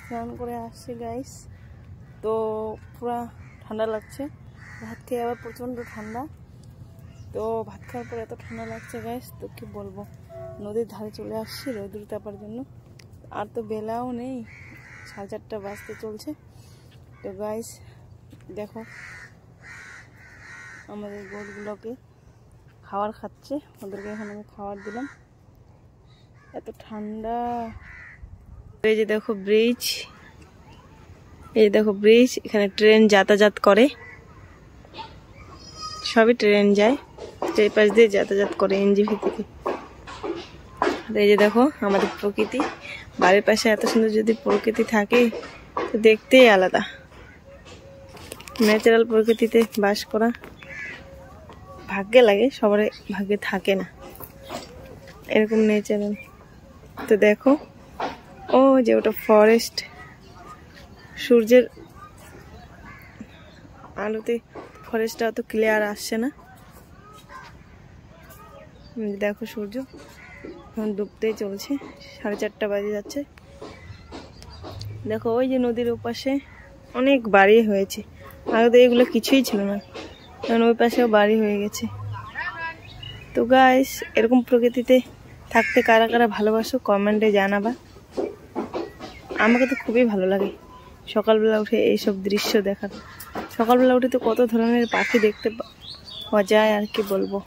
স্নান করে আসছে গাইস, তো পুরা ঠান্ডা লাগছে। ভাত খেয়ে আবার প্রচণ্ড ঠান্ডা, তো ভাত খাওয়ার পর এত ঠান্ডা লাগছে গাইস, তো কি বলবো। নদীর ধারে চলে আসছি রোদ্রু তাপার জন্য। আর তো বেলাও নেই, 4:30 বাজতে চলছে। তো গাইস দেখো আমাদের গোটগুলোকে খাবার খাচ্ছে, ওদেরকে এখন আমি খাবার দিলাম। এত ঠান্ডা। এই যে দেখো ব্রিজ, এই দেখো ব্রিজ, এখানে ট্রেন যাতায়াত করে, সবই ট্রেন যায়, এই পাশ দিয়ে যাতায়াত করে এনজিপি থেকে। এই যে দেখো আমাদের প্রকৃতি, বাড়ির পাশে এত সুন্দর যদি প্রকৃতি থাকে তো দেখতেই আলাদা। ন্যাচারাল প্রকৃতিতে বাস করা ভাগ্যে লাগে, সবার ভাগ্যে থাকে না এরকম ন্যাচারাল। তো দেখো ও যে ওটা ফরেস্ট, সূর্যের আলোতে ফরেস্টটা অত ক্লিয়ার আসছে না। দেখো সূর্য এখন ডুবতেই চলছে, 4:30 বাজে যাচ্ছে। দেখো ওই যে নদীর ওপাশে অনেক বাড়ি হয়েছে, আগে তো এগুলো কিছুই ছিল না, কারণ ওই পাশেও বাড়ি হয়ে গেছে। তো গাইস এরকম প্রকৃতিতে থাকতে কারা কারা ভালোবাসো কমেন্টে জানাবা। আমাকে তো খুবই ভালো লাগে সকালবেলা উঠে এইসব দৃশ্য দেখার। সকালবেলা উঠে তো কত ধরনের পাখি দেখতে পাওয়া যায় আর কি বলবো।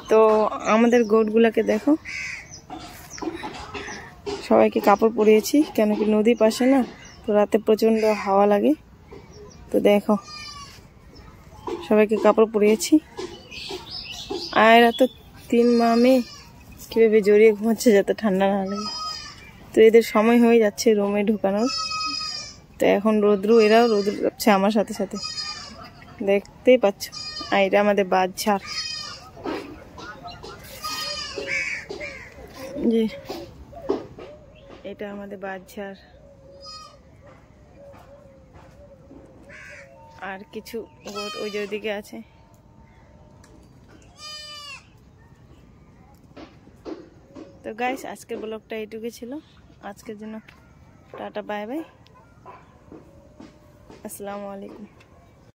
তো আমাদের গোটগুলাকে দেখো, সবাইকে কাপড় পরিয়েছি, কেন কি নদীর পাশে না, তো রাতে প্রচন্ড হাওয়া লাগে। তো দেখো সবাইকে কাপড় পরিয়েছি। আর এরা তো 3 মামে কিভাবে জড়িয়ে ঘুমাচ্ছে যাতে ঠান্ডা না লাগে। তো এদের সময় হয়ে যাচ্ছে রুমে ঢুকানোর, তো এখন এরাও রোদ্রু যাচ্ছে আমার সাথে সাথে, দেখতেই পাচ্ছ। আর এটা আমাদের বাঁশঝাড়, যে এটা আমাদের বাঁশঝাড়। আর কিছু গোট ওই যে ওইদিকে আছে। তো গাইস আজকের ব্লগটা এইটুকুই ছিল, আজকের জন্য টাটা বাই বাই, আসসালামু আলাইকুম।